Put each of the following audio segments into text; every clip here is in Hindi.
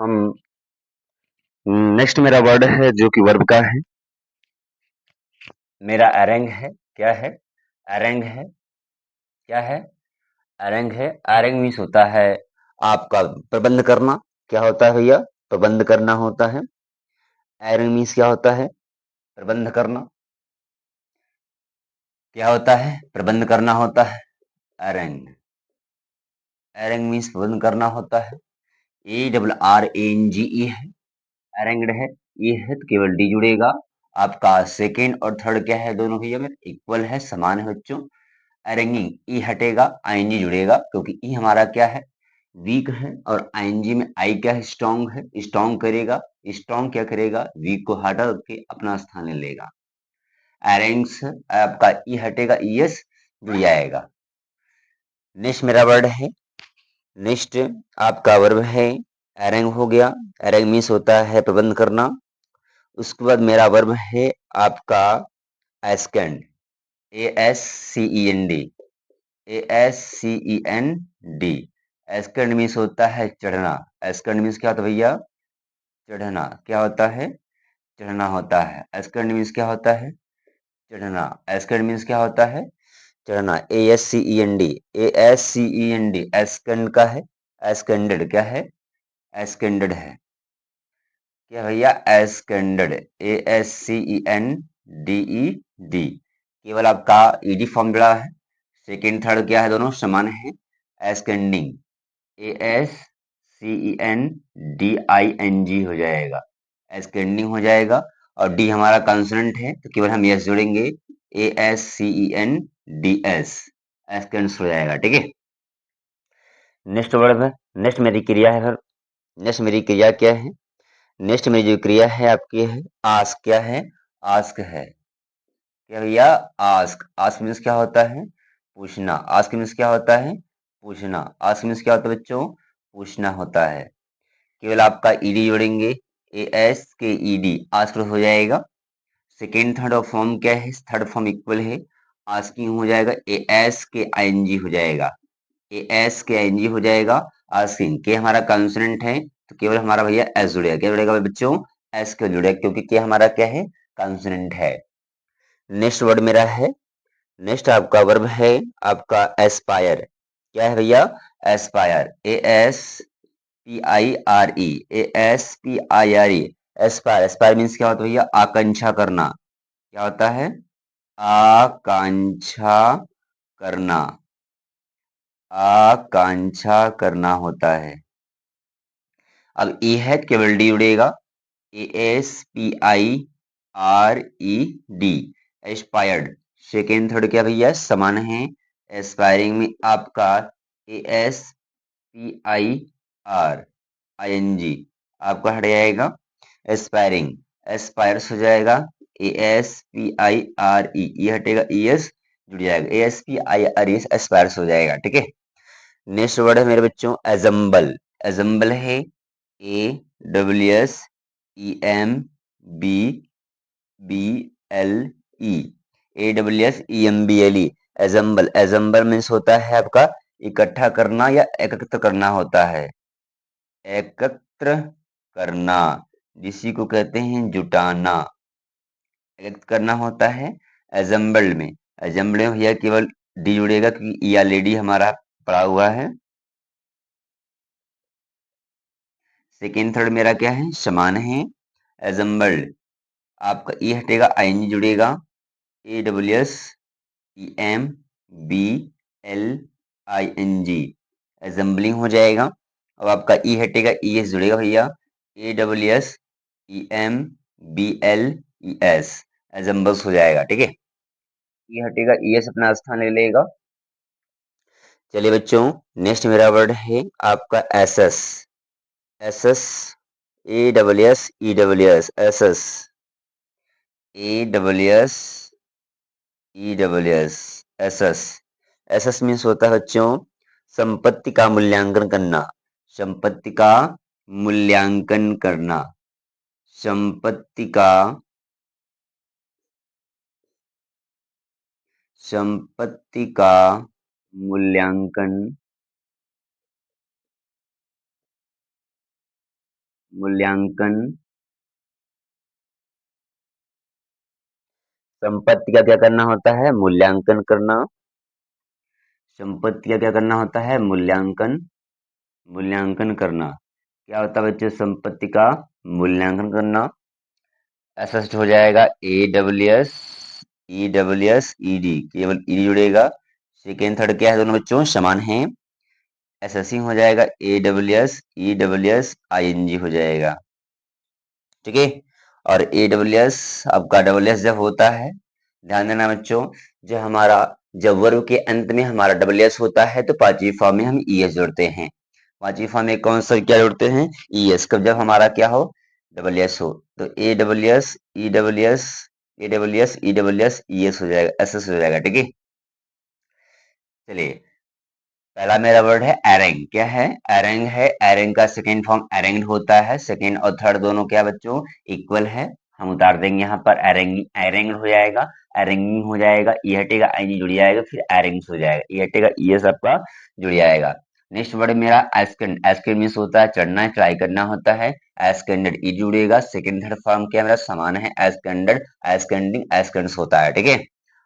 हम नेक्स्ट मेरा वर्ड है जो कि वर्ब का है। मेरा अरेंग है। क्या है? अरेंग है। क्या है? अरेंग है। अरेंग मीन्स होता है आपका प्रबंध करना। क्या होता है भैया? प्रबंध करना होता है। अरेंग मीन्स क्या होता है? प्रबंध करना। क्या होता है? प्रबंध करना होता है। अरेंग। अरेंग मीन्स प्रबंध करना होता है। ARRANGE है। अरेंग्ड है। ये है तो केवल डी जुड़ेगा। आपका सेकेंड और थर्ड क्या है? दोनों भैया में इक्वल है, समान है बच्चों। अरेंगिंग ई हटेगा, आईएनजी जुड़ेगा, क्योंकि ई हमारा क्या है? वीक है। और आईएनजी में आई क्या है? स्ट्रॉन्ग है। स्ट्रॉन्ग करेगा। स्ट्रॉन्ग क्या करेगा? वीक को हटा के अपना स्थान ले लेगा। अरेंग्स आपका ई हटेगा, ईएस जुड़ जाएगा। नेक्स्ट मेरा वर्ड है। नेक्स्ट आपका वर्ब है अरेंग हो गया। अरेंग मीन्स होता है प्रबंध करना। उसके बाद मेरा वर्ब है आपका एस्केंड। ASCEND। ASCEND। एस्केंड मीन्स होता है चढ़ना। एस्केंड मीन्स क्या होता है भैया? चढ़ना। क्या होता है? चढ़ना होता है। एस्केंड मीन्स क्या होता है? चढ़ना। एस्केंड मीन्स क्या होता है? चढ़ना। ASCEND। ASCEND एस्केंड का है। एस्केंडेड क्या है? एस्केंडेड है। क्या भैया? एस्केंडेड। ASCENDED। केवल आपका ईडी फॉर्म जुड़ा है। सेकेंड थर्ड क्या है? दोनों समान है। एस्केंडिंग। ASCENDING हो जाएगा। एस्केंडिंग हो जाएगा। और डी हमारा कंसोनेंट है तो केवल हम यस जोड़ेंगे। ASCENDS। एस्केंड्स हो जाएगा। ठीक है। नेक्स्ट वर्ड है। नेक्स्ट मेरी क्रिया है। नेक्स्ट मेरी क्रिया क्या है? नेक्स्ट मेरी जो क्रिया है आपकी है आस्क। क्या है? आस्क है। क्या भैया? आस्क। आस्क मीन्स क्या होता है? पूछना। आस्क मीन्स क्या होता है? पूछना। आस्क मीन्स क्या होता है बच्चों? पूछना होता है। केवल आपका ईडी जोड़ेंगे। ASKED आस्क हो जाएगा। सेकेंड थर्ड और फॉर्म क्या है? थर्ड फॉर्म इक्वल है। आस्किंग हो जाएगा। ASKING हो जाएगा। ASKING हो जाएगा। आस्किंग के हमारा कंसोनेंट है तो केवल हमारा भैया एस जुड़ेगा। क्या जुड़ेगा बच्चों? एस के जुड़ेगा, क्योंकि क्या हमारा क्या है? कंसोनेंट है। नेक्स्ट वर्ड मेरा है। नेक्स्ट आपका वर्ब है आपका एस्पायर। क्या है भैया? Aspire. ASPIRE। ASPIRE। Aspire. Aspire means क्या होता है भैया? आकांक्षा करना। क्या होता है? आकांक्षा करना। आकांक्षा करना होता है। अब ए है तो केवल डी उड़ेगा। ASPIRED। एस्पायर्ड। सेकेंड थर्ड क्या भैया? समान है। एस्पायरिंग में आपका ASPIRING आपका हट जाएगा। एस्पायरिंग। एस्पायर्स हो जाएगा। ASPIRE ये हटेगा, ES जुड़ जाएगा। ASPIRES एस्पायर्स हो जाएगा। ठीक है। नेक्स्ट वर्ड है मेरे बच्चों एजम्बल। एजम्बल है ASSEMBLE। ASSEMBLE एजम्बल। एजम्बल मीन्स होता है आपका इकट्ठा करना या एकत्र करना होता है। एकत्र करना, जिसी को कहते हैं जुटाना। एकत्र करना होता है एजम्बल्ड में। एजम्बल्ड में भैया केवल डी जुड़ेगा, क्योंकि या लेडी हमारा पड़ा हुआ है। सेकेंड थर्ड मेरा क्या है? समान है। एजम्बल्ड आपका ई हटेगा, आईएनजी जुड़ेगा। ASSEMBLING एजम्बलिंग हो जाएगा। अब आपका ई हटेगा, ES जुड़ेगा भैया। ASSEMBLES एजम्बल्स हो जाएगा। ठीक है। ई हटेगा, ES अपना स्थान ले लेगा। चलिए बच्चों, नेक्स्ट मेरा वर्ड है आपका SS. SS. ASSEWS SS. ASSEWS SS. SS means होता है बच्चों संपत्ति का मूल्यांकन करना। संपत्ति का मूल्यांकन करना। संपत्ति का संपत्ति का मूल्यांकन मूल्यांकन। संपत्ति का क्या करना होता है? मूल्यांकन करना। संपत्ति का क्या करना होता है? मूल्यांकन। मूल्यांकन करना। क्या होता है बच्चों? संपत्ति का मूल्यांकन करना। एसेस्ट हो जाएगा AWS, EWS, ED, केवल ED जुड़ेगा। सेकेंड थर्ड क्या है? दोनों बच्चों समान हैं। एसेसिंग हो जाएगा AWS, EWS, ING हो जाएगा। ठीक है। और AWS आपका WS जब होता है, ध्यान देना बच्चों, जो हमारा जब वर्ब के अंत में हमारा WS होता है तो पांचवी फॉर्म में हम ES जोड़ते हैं। पांचवी फॉर्म में कौन सा क्या जोड़ते हैं? ES। कब? जब हमारा क्या हो? WS हो। तो AWS, EWS, AWS, EWS, ES हो जाएगा, SS हो जाएगा। ठीक है। चलिए, पहला मेरा वर्ड है एरेंग। क्या है? एरेंग है। एरेंग का सेकेंड फॉर्म एरेंग्ड होता है। सेकेंड और थर्ड दोनों क्या बच्चों? इक्वल है। हम उतार देंगे यहाँ पर एरेंग, एरेंग्ड हो जाएगा, एरेंगिंग हो जाएगा, ई हटेगा, आई जुड़ जाएगा, फिर एरेंग्स हो जाएगा, ई हटेगा, ई एस आपका जुड़ जाएगा। नेक्स्ट वर्ड मेरा एस्केंड। एस्केंड मीन्स होता है चढ़ना है, ट्राई करना होता है। एस्केंडेड ई जुड़ेगा। सेकेंड थर्ड फॉर्म क्या मेरा समान है? एस्केंडेड, एस्केंडिंग, एस्केंड्स होता है। ठीक है।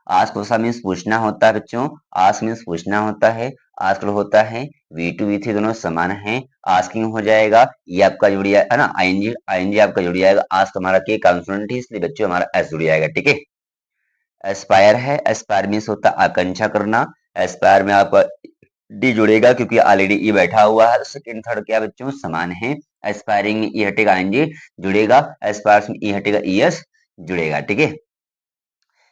आस्क क्वेश्चन मीन्स पूछना होता है बच्चों। आस्क मीन्स पूछना होता है। आस्क्ड होता है। V2 V3 दोनों समान हैं। आस्किंग हो जाएगा, ये आपका जुड़ जाएगा है ना, आईएनजी, आईएनजी आपका जुड़ जाएगा। आस्क हमारा के कॉन्सोनेंट है, इसलिए बच्चों हमारा एस जुड़ जाएगा। ठीक है। एस्पायर है। एस्पायर मीन्स होता है आकांक्षा करना। एस्पायर में आपका डी जुड़ेगा क्योंकि ऑलरेडी ई बैठा हुआ है। सेकंड थर्ड क्या बच्चों? समान है। एस्पायरिंग में ई हटेगा, आईएनजी जुड़ेगा। एस्पायर्स में ई हटेगा, ईएस जुड़ेगा। ठीक है।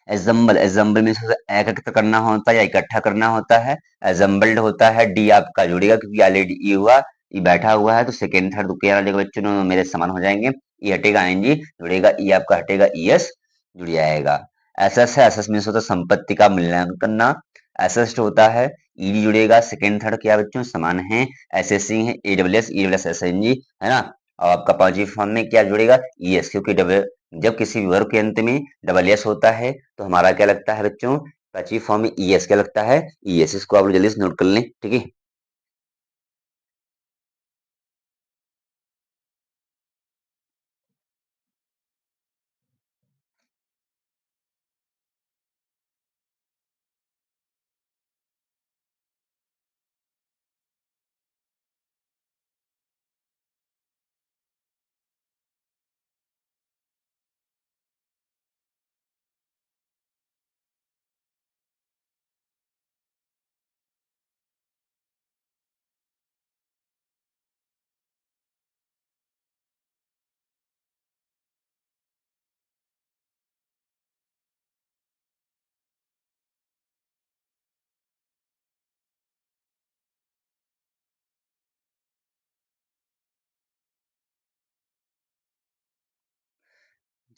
एजम्बल, एजम्बल मीन्स एकत्र करना होता है या इकट्ठा करना होता है। एजम्बल्ड होता है, डी आपका जुड़ेगा क्योंकि ऑलरेडी ई हुआ, ई बैठा हुआ है, तो सेकेंड थर्ड क्या वाले बच्चों दोनों मेरे समान हो जाएंगे। ई हटेगा, आईएनजी जुड़ेगा, ई आपका हटेगा, ईएस जुड़ जाएगा। एसएस है। एसएस मीन्स होता है संपत्ति का मूल्यांकन करना। एसेस्ट होता है, ईडी जुड़ेगा। सेकेंड थर्ड क्या बच्चों? समान है। एसएससी है, एडब्ल्यूएस, ईडब्ल्यूएस, एसएनजी है ना। और आपका पांचवी फॉर्म में क्या जुड़ेगा? ईएस, क्योंकि जब किसी भी वर्ग के अंत में डबल एस होता है तो हमारा क्या लगता है बच्चों? पांचवी फॉर्म में ईएस क्या लगता है? ईएस। इसको आप लोग जल्दी से नोट कर लें। ठीक है।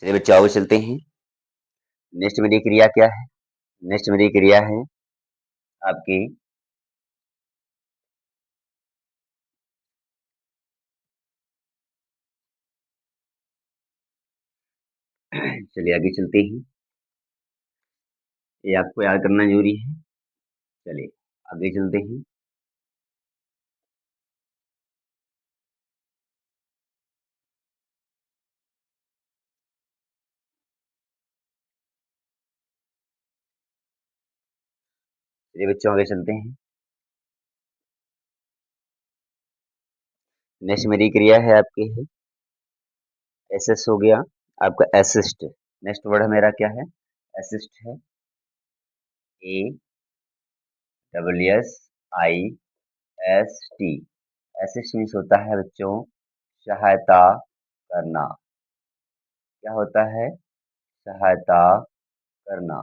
चलिए बच्चों आगे चलते हैं। नेक्स्ट मेरी क्रिया क्या है? नेक्स्ट मेरी क्रिया है आपकी, चलिए आगे चलते हैं। ये आपको याद करना जरूरी है। चलिए आगे चलते हैं। चलिए बच्चों आगे चलते हैं। नेक्स्ट मेरी क्रिया है आपकी है एसेस हो गया, आपका असिस्ट। नेक्स्ट वर्ड मेरा क्या है? असिस्ट है। A W S I S T. Assist means होता है बच्चों सहायता करना। क्या होता है? सहायता करना।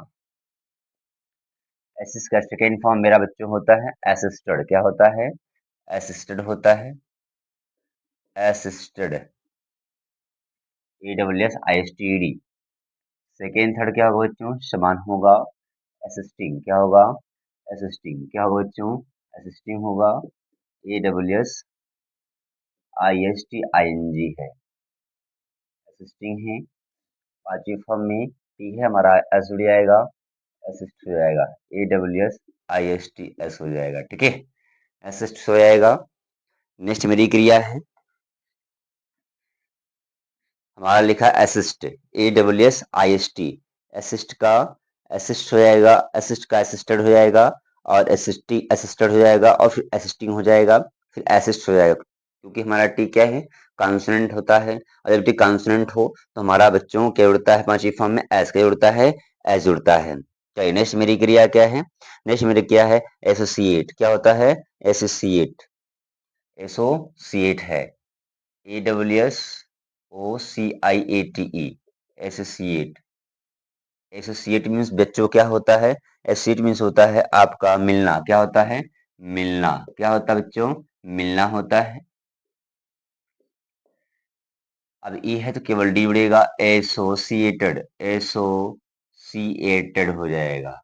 असिस्ट का सेकेंड फॉर्म मेरा बच्चों होता है असिस्टेड। क्या होता है? असिस्टेड होता है। Assisted, AWSISTED। सेकेंड थर्ड क्या होगा बच्चों? समान होगा। असिस्टिंग क्या होगा? असिस्टिंग क्या होगा बच्चों? असिस्टिंग होगा। AWSISTING है, असिस्टिंग है। पांचवी फॉर्म में टी है हमारा, एस जुड़ जाएगा, असिस्ट हो जाएगा, AWSISTS हो जाएगा। ठीक है। असिस्ट हो जाएगा। नेक्स्ट मेरी क्रिया है हमारा लिखा असिस्ट, ASSIST, असिस्ट का असिस्ट हो जाएगा, असिस्ट का असिस्टेड हो जाएगा, और असिस्टेड हो जाएगा, और फिर असिस्टिंग हो जाएगा, फिर असिस्ट हो जाएगा, क्योंकि हमारा टी क्या है, कॉन्सोनेंट होता है, और जब टी कॉन्सोनेंट हो तो हमारा बच्चों क्या उड़ता है, पांचवी फॉर्म में एस का उड़ता है, एस उड़ता है। चलिए नेक्स्ट मेरी क्रिया क्या है, नेक्स्ट मेरी क्रिया है एसोसिएट। क्या होता है, एसोसिएट, एसोसिएट है, AWSOCIATE, एसोसिएट। एसोसिएट मीन्स बच्चों क्या होता है, एसोसिएट मीन्स होता है आपका मिलना। क्या होता है, मिलना। क्या होता है बच्चों, मिलना होता है। अब ई है तो केवल डी उड़ेगा, एसोसिएटेड, एसोसिएटेड हो जाएगा।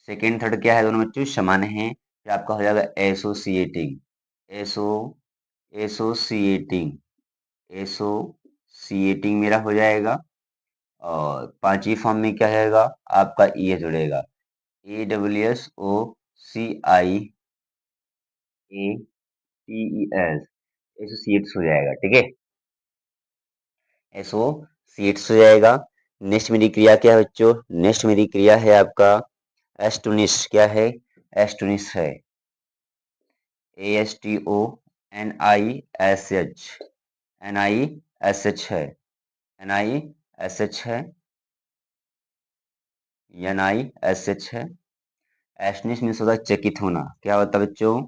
सेकेंड थर्ड क्या है, दोनों बच्चों समान है, फिर आपका हो जाएगा एसोसिएटिंग, एसो एसोसिएटिंग, एसोसिएटिंग मेरा हो जाएगा। और पांचवी फॉर्म में क्या रहेगा, आपका ई जुड़ेगा, AWSOCIATES, एसोसिएट्स हो जाएगा। ठीक है, एसोसिएट्स हो जाएगा। नेक्स्ट मेरी क्रिया क्या है बच्चों, नेक्स्ट मेरी क्रिया है आपका एस्टोनिश। क्या है, एस्टोनिश है, ASTONISH, NISH है, NISH है, NISH है। एस्टोनिश मीन्स होता है चकित होना। क्या होता है बच्चों,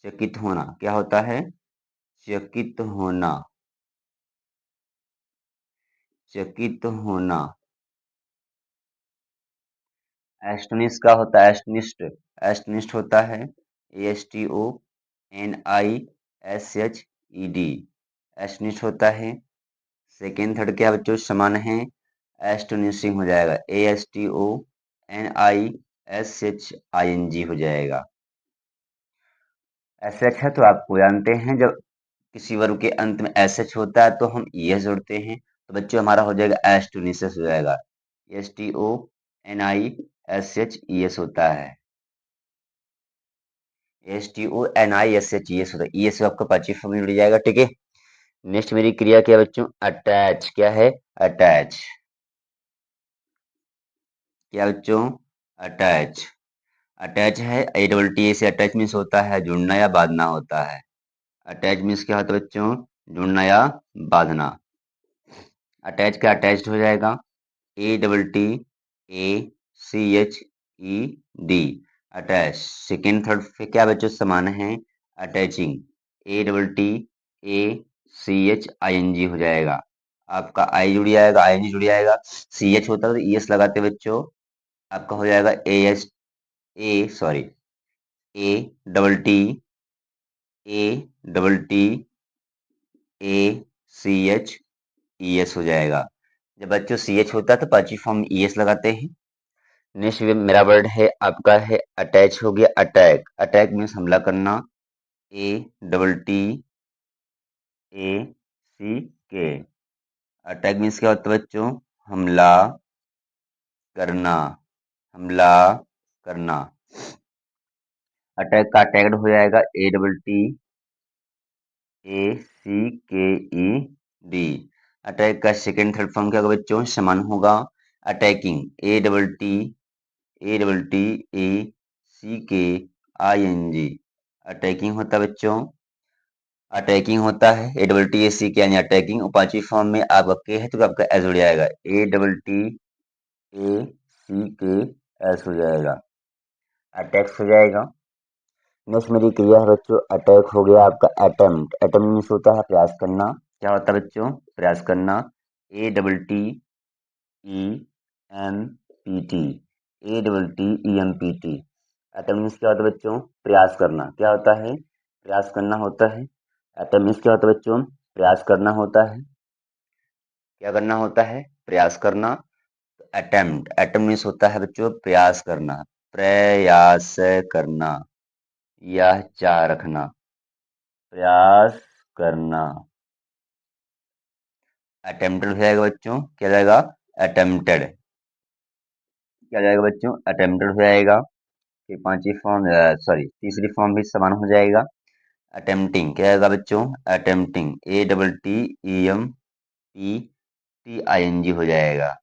चकित होना। क्या होता है, चकित होना, चकित होना। एस्टोनिश का होता है, एस्टनिस्ट, एस्टनिस्ट होता है, ASTONISHED, एस्टनिस्ट होता है। सेकेंड थर्ड क्या बच्चों समान है, एस्टोनिशिंग हो जाएगा, ASTONISHING हो जाएगा। एस एच है तो आपको जानते हैं, जब किसी वर्ग के अंत में एस एच होता है तो हम ई एस जोड़ते हैं, तो बच्चों हमारा हो जाएगा एस्टोनिशस हो जाएगा, STONISHES होता है, STONISHES होता है, ई एस आपका पांचवी फॉर्म में जुड़ जाएगा। ठीक है, नेक्स्ट मेरी क्रिया क्या है बच्चों, अटैच। क्या है, अटैच। क्या बच्चों, अटैच, अटैच है, ATT से अटैच मीन्स होता है जुड़ना या बांधना होता है। अटैच मीन्स क्या होता है बच्चों, जुड़ना या बांधना। अटैच का अटैच्ड हो जाएगा, ATTACHED, अटैच। सेकेंड थर्ड पे क्या बच्चों समान है, अटैचिंग, ATTACHING हो जाएगा। आपका आई जुड़ जाएगा, ING जुड़ जाएगा, CH होता है तो ES लगाते बच्चों, आपका हो जाएगा A डबल टी, ACH हो जाएगा। जब बच्चों CH होता है तो पांचवी फॉर्म ES लगाते हैं। नेक्स्ट मेरा वर्ड है आपका है अटैच हो गया, अटैक। अटैक मीन्स हमला करना, ATTACK, अटैक मीन्स क्या होता है बच्चों, हमला करना, हमला करना। अटैक का अटैक्ड हो जाएगा, ATTACKED। अटैक का सेकेंड थर्ड फॉर्म क्या होगा बच्चों, समान होगा, अटैकिंग, ATTACKING, अटैकिंग होता है बच्चों, अटैकिंग होता है, ATTACK यानी अटैकिंग। और पांचवी फॉर्म में आपका के है तो आपका एस हो जाएगा, ATTACK हो जाएगा, अटैक्स हो जाएगा। नेक्स्ट मेरी क्रिया है बच्चों, अटैक हो गया आपका अटेम्प्ट। अटेम्प्ट मीन्स होता है प्रयास करना। क्या होता है बच्चों, प्रयास करना, ATTEMPT, ATTEMPT। अटेम्प्ट मीन्स क्या होता है बच्चों, प्रयास करना। क्या होता है, प्रयास करना होता है। अटेम्प्ट मीन्स क्या होता है बच्चों, प्रयास करना होता है। क्या करना होता है, प्रयास करना। अटेम्प्ट, अटेम्प्ट मीन्स होता है बच्चों प्रयास करना, प्रयास करना या चाह रखना, प्रयास करना। अटेम्प्टेड हो जाएगा बच्चों, क्या जाएगा, अटेम्प्टेड, क्या जाएगा बच्चों, अटेम्प्टेड हो जाएगा। फिर पांचवी फॉर्म, सॉरी तीसरी फॉर्म भी समान हो जाएगा, अटेम्प्टिंग। क्या आएगा बच्चों, attempting, ATTEMPTING, T T I N G हो जाएगा।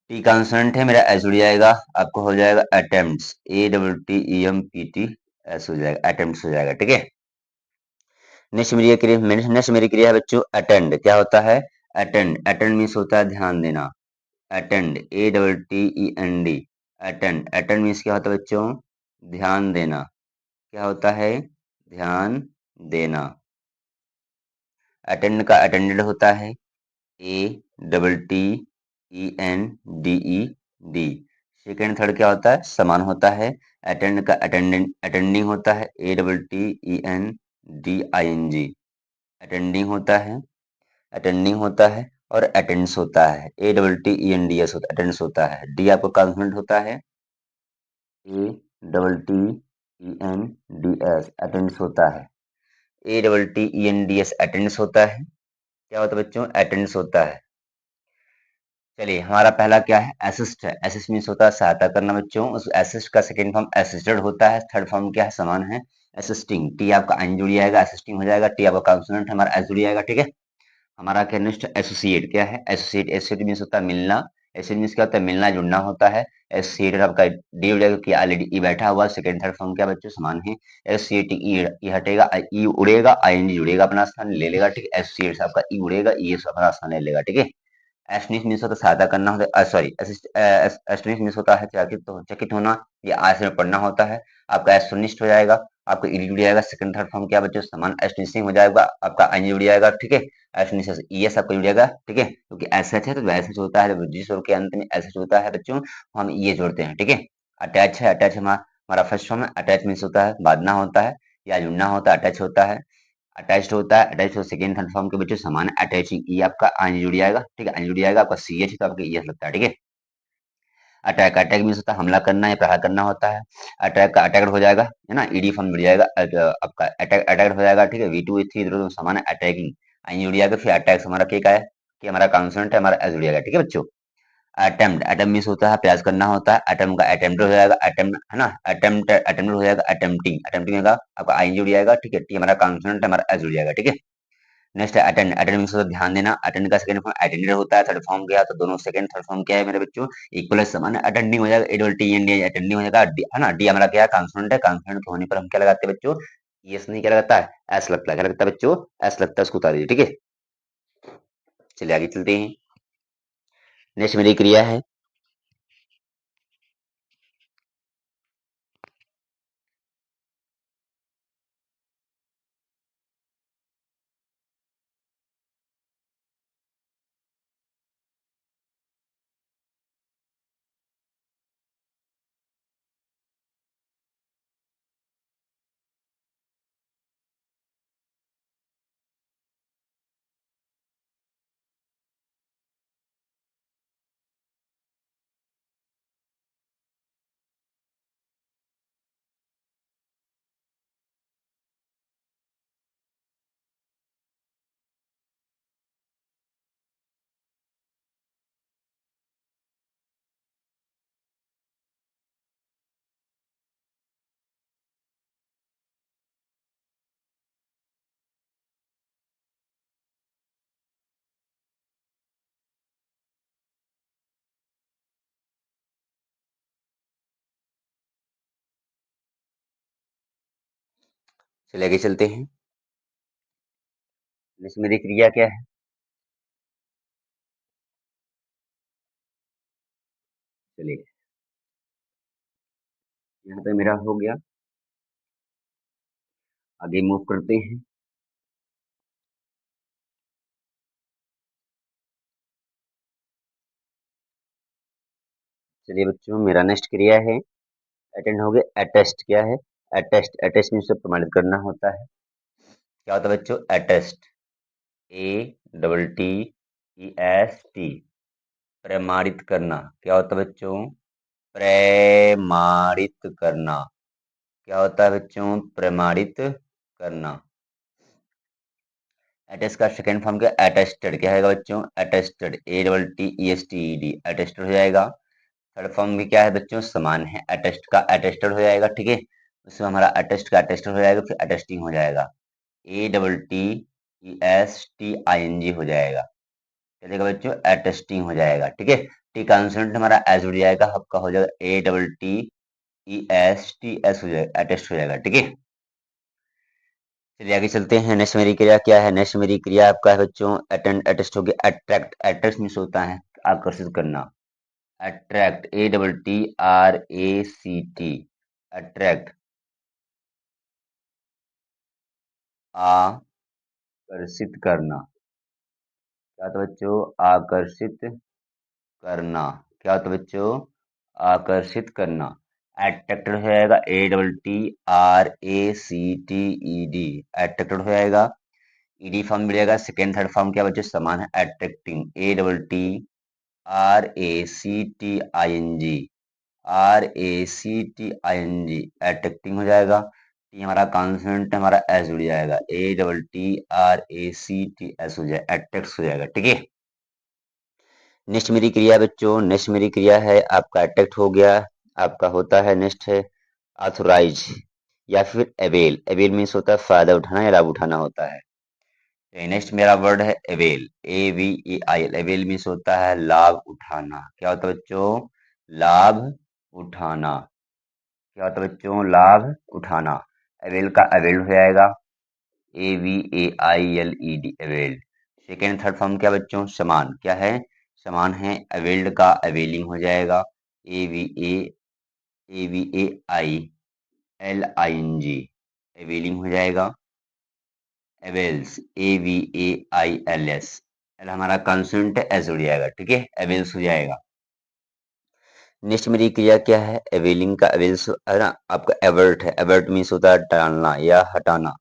टी कॉन्सोनेंट है मेरा, एस जुड़ जाएगा, आपको हो जाएगा attempts, A W T E M P T S हो जाएगा, अटेम्प्ट्स हो जाएगा, ठीक है। नेक्स्ट मेरी क्रिया है बच्चों अटेंड। क्या होता है अटेंड? अटेंड मीन्स होता है ध्यान देना। Attend, A double T E N D, attend. Attend means क्या होता है बच्चों? ध्यान देना। क्या होता है? ध्यान देना। अटेंड का अटेंडेड होता है A double T E N D E D. Second third क्या होता है? समान होता है। अटेंड का अटेंडेंट अटेंडिंग होता है A double T E N D I N G, attending होता है। अटेंडिंग होता है और अटेंडेंस होता है, A double T E N D S होता है, अटेंडेंस होता है। डी आपका कॉन्सोनेंट होता है A double T E N D S, attendance होता है। A double T E N D S attendance होता है। क्या होता है बच्चों? अटेंडेंस होता है। चलिए हमारा पहला क्या है? असिस्ट है। असिस्ट मीन्स होता है सहायता करना बच्चों। उस असिस्ट का सेकंड फॉर्म असिस्टेड होता है। थर्ड फॉर्म क्या है? समान है, असिस्टिंग। टी आपका एन जुड़ जाएगा, असिस्टिंग हो जाएगा। टी आपका कॉन्सोनेंट हमारा एस जुड़ जाएगा, ठीक है। हमारा क्या नेक्स्ट? एसोसिएट। क्या है एसोसिएट? एसोसिएट मीन्स होता है मिलना। एसोसिएट मीन्स क्या होता है? मिलना जुड़ना होता है। एसोसिएट आपका डी हो जाएगा क्योंकि ऑलरेडी ई बैठा हुआ। सेकंड थर्ड फॉर्म क्या बच्चों? समान है। एसोसिएट ई हटेगा, ई उड़ेगा, आई एन जी जुड़ेगा, अपना स्थान ले लेगा, ठीक है। एसोसिएट आपका ई उड़ेगा, ई एस अपना स्थान ले लेगा, ठीक है। एस्टनिश मीन्स होता है सहायता करना होता है, सॉरी एस्टनिश मीन्स होता है चकित होना या आयस में पढ़ना होता है। आपका एस्टनिस्ट हो जाएगा, आपका ई जुड़ जाएगा। सेकंड थर्ड फॉर्म क्या बच्चों? समान एस्टनिशिंग हो जाएगा, आपका आई जुड़ जाएगा, ठीक है। एस्टनिश ई एस आपका जुड़ जाएगा, ठीक है, क्योंकि एस एच है तो एस एच होता है, जिस स्वर के अंत में एस एच होता है बच्चों हम ये जोड़ते हैं, ठीक है। अटैच है, अटैच हमारा हमारा फर्स्ट फॉर्म है। अटैच मीन्स होता है बांधना होता है या जुड़ना होता है, अटैच होता है। अटैच्ड होता है, अटैच सेकंड थर्ड फॉर्म के बच्चों समान है। अटैचिंग ई आपका आई जुड़ जाएगा, ठीक है, आई जुड़ जाएगा। आपका सी एच तो आपका ई एस लगता है, ठीक है। अटैक, अटैक मीन्स होता है हमला करना या प्रहार करना होता है। अटैक का अटैक्ड हो जाएगा, है ना, ईडी फॉर्म जुड़ जाएगा। आपका अटैक अटैक्ड हो जाएगा, ठीक है। वी टू थ्री दोनों समान है, अटैकिंग आई जुड़ जाएगा। फिर अटैक्स हमारा क्या है कि हमारा कॉन्सोनेंट है, हमारा एस जुड़ जाएगा, ठीक है बच्चों। अटेम्प्ट, अटेम्प्ट मीन्स होता है प्रयास करना होता है। अटेम्प्ट का अटेम्प्ट हो जाएगा, अटेम्प्ट है ना, अटेम्प्ट अटेम्प्ट हो जाएगा, अटेम्प्टिंग अटेम्प्टिंग होगा, आपका आई जुड़ जाएगा, ठीक है। टी हमारा कॉन्सोनेंट है, हमारा एस जुड़ जाएगा, ठीक है। नेक्स्ट है अटेंड। अटेंड मीन्स होता है ध्यान देना। अटेंड का सेकंड फॉर्म अटेंडेड होता है। थर्ड फॉर्म क्या है? तो दोनों सेकंड थर्ड फॉर्म क्या है मेरे बच्चों? इक्वल है, समान है। अटेंडिंग हो जाएगा, A double T N D attending हो जाएगा, है ना। डी हमारा क्या है? कॉन्सोनेंट है। कॉन्सोनेंट के होने पर हम क्या लगाते हैं बच्चों? यस नहीं, क्या लगता है? एस लगता है। क्या लगता है बच्चों? एस लगता है, उसको उतार दीजिए, ठीक है। चलिए आगे चलते हैं। नेक्स्ट मेरी क्रिया है, चलिए आगे चलते हैं। नेक्स्ट मेरी क्रिया क्या है? चलिए यहाँ पे मेरा हो गया, आगे मूव करते हैं। चलिए बच्चों मेरा नेक्स्ट क्रिया है अटेंड हो गया। अटेस्ट। क्या है? अटेस्ट, अटेस्ट मीन्स प्रमाणित करना होता है। क्या होता है बच्चों? अटेस्ट, ए double T E S T, प्रमाणित करना। क्या होता है बच्चों? प्रमाणित करना। क्या होता है बच्चों? प्रमाणित करना। अटेस्ट का सेकंड फॉर्म क्या? अटेस्टेड। क्या है बच्चों? अटेस्टेड, ए double T E S T E D, attested हो जाएगा। थर्ड फॉर्म भी क्या है बच्चों? समान है। अटेस्ट का अटेस्टेड हो जाएगा, ठीक है। उसमें हमारा अटेस्ट का अटेस्टेड हो जाएगा, फिर अटेस्टिंग हो जाएगा, ए डबल टी ESTING हो जाएगा। क्या देगा बच्चों? अटेस्टिंग हो जाएगा। ठीक है, टी कॉन्सोनेंट हमारा एस जुड़ जाएगा, आपका हो जाएगा ATTESTS हो जाएगा, अटेस्ट हो जाएगा। ठीक है, चलिए आगे चलते हैं। नेक्स्ट मेरी क्रिया क्या है? नेक्स्ट मेरी क्रिया आपका है बच्चों अटेंड, अटेस्ट हो गया। अट्रैक्ट, अट्रैक्ट मीन्स होता है आकर्षित करना। अट्रैक्ट, ATTRACT, अट्रैक्ट, आकर्षित करना। क्या था बच्चों? आकर्षित करना। क्या होता है बच्चों? आकर्षित करना। अट्रैक्टेड हो जाएगा, ATTRACTED, अट्रैक्टेड हो जाएगा। ईडी फॉर्म मिलेगा। सेकेंड थर्ड फॉर्म क्या बच्चों? समान है, अट्रैक्टिंग, ATTRACTING, अट्रैक्टिंग हो जाएगा। टी हमारा कॉन्सोनेंट है, हमारा एस जुड़ जाएगा, ATTRACTS हो जाएगा, अट्रैक्ट हो जाएगा। ठीक है, नेक्स्ट मेरी क्रिया बच्चों, नेक्स्ट मेरी क्रिया है आपका अट्रैक्ट हो गया। आपका होता है नेक्स्ट है ऑथोराइज या फिर अवेल। अवेल मीन्स होता है फायदा उठाना या लाभ उठाना होता है। नेक्स्ट मेरा वर्ड है अवेल, AVEIL। अवेल मीन्स होता है लाभ उठाना। क्या होता है बच्चों? लाभ उठाना। क्या होता है बच्चों? लाभ उठाना। अवेल का अवेल हो जाएगा, AVAILED, availed. Second third form क्या बच्चों? समान। क्या है? समान है। अवेल्ड का अवेलिंग हो जाएगा, AVAILING, अवेलिंग हो जाएगा। एवेल्स, AVAILS, एल हमारा कंसोनेंट है, एस हो जाएगा। ठीक है, एवेल्स हो जाएगा। नेक्स्ट मेरी क्रिया क्या है? एवेलिंग का एवेल्स है ना, आपका एवर्ट है। एवर्ट मीन्स होता है टालना या हटाना।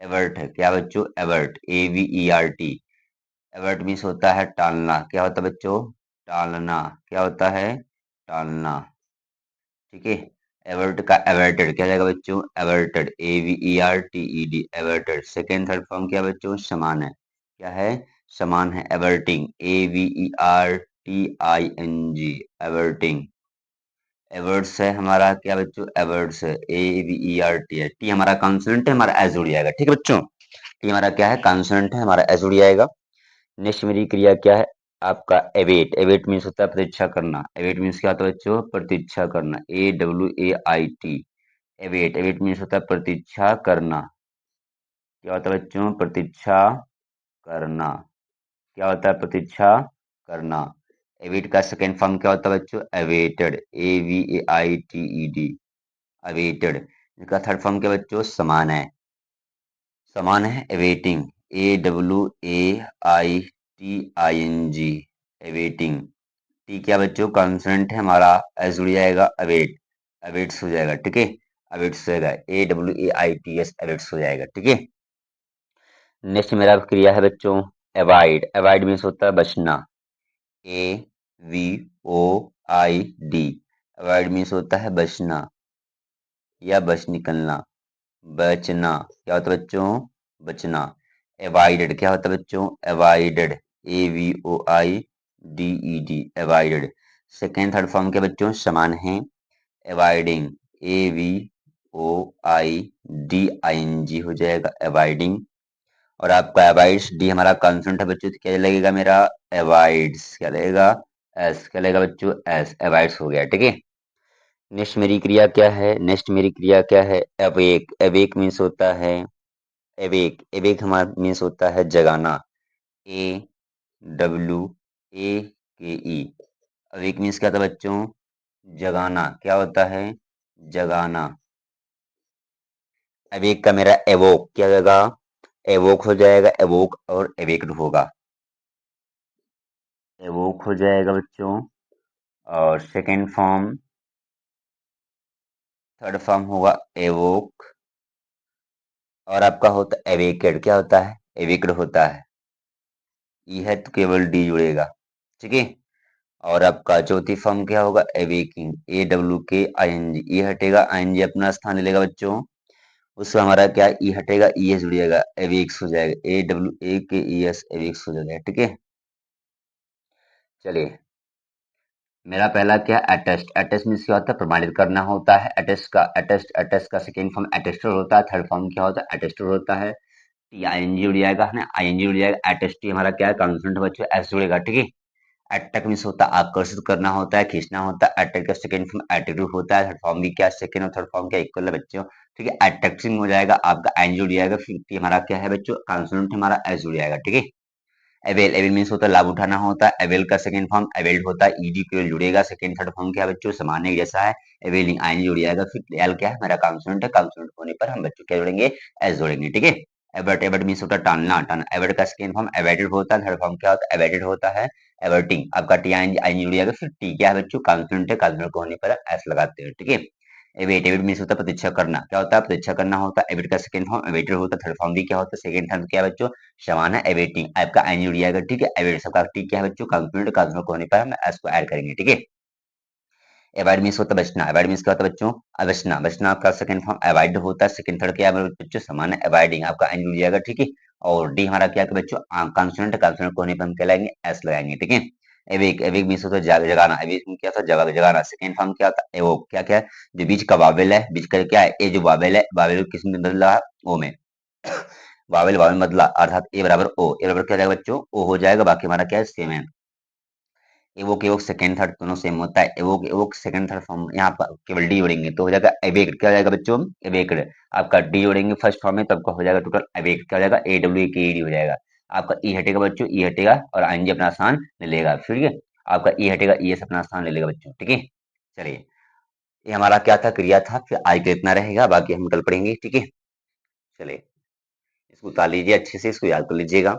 एवर्ट है। क्या बच्चों? एवर्ट, AVERT, एवर्ट मीन्स होता है टालना। क्या होता है बच्चों? टालना। क्या होता है? टालना। ठीक है, एवर्ट का एवर्टेड क्या जाएगा बच्चों? Averted, AVERTED, averted. Second third form क्या बच्चों? समान है। क्या है? समान है। एवर्टिंग, AVERTING, एवर्टिंग। एवर्ट्स है हमारा क्या बच्चों? एवर्ट्स है, AVERT है। टी हमारा कॉन्सोनेंट है, हमारा एस जुड़ जाएगा। ठीक है बच्चों, टी हमारा क्या है? कॉन्सोनेंट है, हमारा एस जुड़ जाएगा। नेक्स्ट मेरी क्रिया क्या है? आपका एवेट। एवेट मीन्स होता है प्रतीक्षा करना। एवेट मीन्स क्या होता है बच्चों? प्रतीक्षा करना, AWAIT, एवेट। एवेट मीन्स होता है प्रतीक्षा करना। क्या होता है बच्चों? प्रतीक्षा करना। क्या होता है? प्रतीक्षा करना। एवेट का सेकेंड फॉर्म क्या होता है बच्चों? Awaited, AVAITED, awaited. इसका थर्ड फॉर्म क्या बच्चों? समान है। समान है, अवेटिंग, AWAITING, अवेटिंग। टी क्या बच्चों? कॉन्सोनेंट है, हमारा एस जुड़ जाएगा, अवेट, अवेट्स हो जाएगा। ठीक है, अवेट्स हो जाएगा, AWAITS, अवेट्स हो जाएगा। ठीक है, नेक्स्ट मेरा क्रिया है बच्चों अवॉइड। अवॉइड मीन्स होता है बचना, AVOID, अवॉइड मीन्स होता है बचना या बच निकलना, बचना। क्या होता है बच्चों? बचना। अवॉइडेड क्या होता है बच्चों? Avoided, AVOIDED, avoided. Second third form के बच्चों समान हैं। अवॉइडिंग, AVOIDING हो जाएगा, अवॉइडिंग। और आपका अवॉइड्स, डी हमारा कॉन्सोनेंट है बच्चों, तो क्या लगेगा मेरा? अवॉइड्स। क्या लगेगा? एस। क्या लगेगा बच्चों? एस, अवॉइड्स हो गया। ठीक है, नेक्स्ट मेरी क्रिया क्या है? नेक्स्ट मेरी क्रिया क्या है? अवेक। अवेक मीन्स होता है एवेक। एवेक हमारा मीन्स होता है जगाना, AWAKE, अवेक मीन्स क्या था बच्चों? जगाना। क्या होता है? जगाना। अवेक का मेरा एवोक क्या होगा? एवोक हो जाएगा, एवोक और एवेक्ड होगा, एवोक हो जाएगा बच्चों। और सेकेंड फॉर्म, थर्ड फॉर्म होगा एवोक। और आपका होता है एवेकेड। क्या होता है? एवेक्ड होता है। ई है तो केवल डी जुड़ेगा। ठीक है, और आपका चौथी फॉर्म क्या होगा? एवेकिंग, AWKING, ई हटेगा, ING अपना स्थान ले लेगा बच्चों। उससे हमारा क्या? ई हटेगा, ES जुड़ जाएगा, एविक्स हो जाएगा, AWAKES, एविक्स हो जाएगा। ठीक है, चलिए मेरा पहला क्या? अटेस्ट। अटेस्ट मीन्स क्या होता है? प्रमाणित करना होता है। अटेस्ट का, अटेस्ट, अटेस्ट का सेकेंड फॉर्म अटेस्टर होता है। थर्ड फॉर्म क्या होता है? अटेस्टर होता है। टी आई एन जी जुड़ जाएगा, है ना, आई एन जी जुड़ जाएगा, एट एस टी हमारा क्या है, कॉन्सोनेंट बच्चों एस जुड़ेगा, ठीक है। अट्रैक्ट मीन्स होता है आकर्षित करना होता है, खींचना होता है। अट्रैक्ट का सेकंड फॉर्म एटीट्यूड होता है, थर्ड फॉर्म भी क्या, सेकंड और थर्ड फॉर्म क्या इक्वल है बच्चों, ठीक है। अट्रैक्टिंग हो जाएगा आपका एन जुड़ जाएगा, फिर टी हमारा क्या है बच्चों, कॉन्सोनेंट हमारा एस जुड़ जाएगा, ठीक है। अवेल, अवेल मीन्स होता है लाभ उठाना होता है, अवेल का सेकंड फॉर्म अवेल्ड होता है, ईडी को जुड़ेगा, सेकंड थर्ड फॉर्म क्या है बच्चों, समान है जैसा है, अवेलिंग आई जुड़ जाएगा, फिर एल क्या है हमारा कॉन्सोनेंट है, कॉन्सोनेंट होने पर हम बच्चों क्या जोड़ेंगे, एस जोड़ेंगे, ठीक है। एबर्ट, एबर्ट मीन्स होता है टालना, टालना, एबर्ट का सेकंड फॉर्म एबैटेड होता है, थर्ड फॉर्म क्या होता है, एबैटेड होता है, एबर्टिंग आपका टी आई जुड़ जाएगा, फिर टी क्या है बच्चों, कॉन्सोनेंट है, कॉन्सोनेंट को होने पर एस लगाते हैं, ठीक है। एवेट, एवेट मीन्स होता है प्रतीक्षा करना, क्या होता है, प्रतीक्षा करना होता है, एवेट का सेकंड फॉर्म एवेटेड होता है, थर्ड फॉर्म भी क्या होता है, सेकंड थर्ड क्या है बच्चों, समान है, एवेटिंग आपका एन जुड़ जाएगा, ठीक है। एवेट सबका टी क्या है बच्चों, कॉन्सोनेंट, कॉन्सोनेंट को होने पर हम एस को ऐड करेंगे, ठीक है। अवॉइड मीन्स होता है बचना, अवॉइड मीन्स क्या होता है बच्चों, बचना, बचना आपका सेकंड फॉर्म अवॉइड होता है, सेकंड थर्ड क्या है बच्चों, समान है, अवॉइडिंग आपका एन जुड़ जाएगा, ठीक है। और डी हमारा क्या है बच्चों, कॉन्सोनेंट, कॉन्सोनेंट को होने पर हम क्या लगाएंगे, एस लगाएंगे, ठीक है। एवेक, एवेक मीन्स होता है जगाना, एवेक में क्या था, जगाना, सेकंड फॉर्म क्या होता है, एवोक, क्या क्या है, जो बीच का वावेल है, बीच का क्या है, ए जो वावेल है, वावेल को किस में बदला है, ओ में, वावेल वावेल बदला, अर्थात ए बराबर ओ, ए बराबर क्या हो जाएगा बच्चों, ओ हो जाएगा, बाकी हमारा क्या है, सेम है। एवोक, एवोक सेकंड थर्ड दोनों सेम होता है, evoke, evoke second third form यहाँ पर केवल डी जोड़ेंगे तो हो जाएगा एवेक्ड, क्या हो जाएगा बच्चों, एवेक्ड। आपका डी जोड़ेंगे फर्स्ट फॉर्म में तब का हो जाएगा टोटल एवेक्ड, क्या हो जाएगा, ए डब्ल्यू के डी हो जाएगा। आपका ई हटेगा बच्चों, ई हटेगा और आएंगे अपना स्थान ले लेगा, ठीक है। आपका ई हटेगा, ई एस अपना स्थान ले लेगा बच्चों, ठीक है। चलिए, ये हमारा क्या था, क्रिया था, फिर आई का इतना रहेगा, बाकी हम कल पढ़ेंगे, ठीक है। चलिए, इसको उतार लीजिए अच्छे से, इसको याद कर लीजिएगा।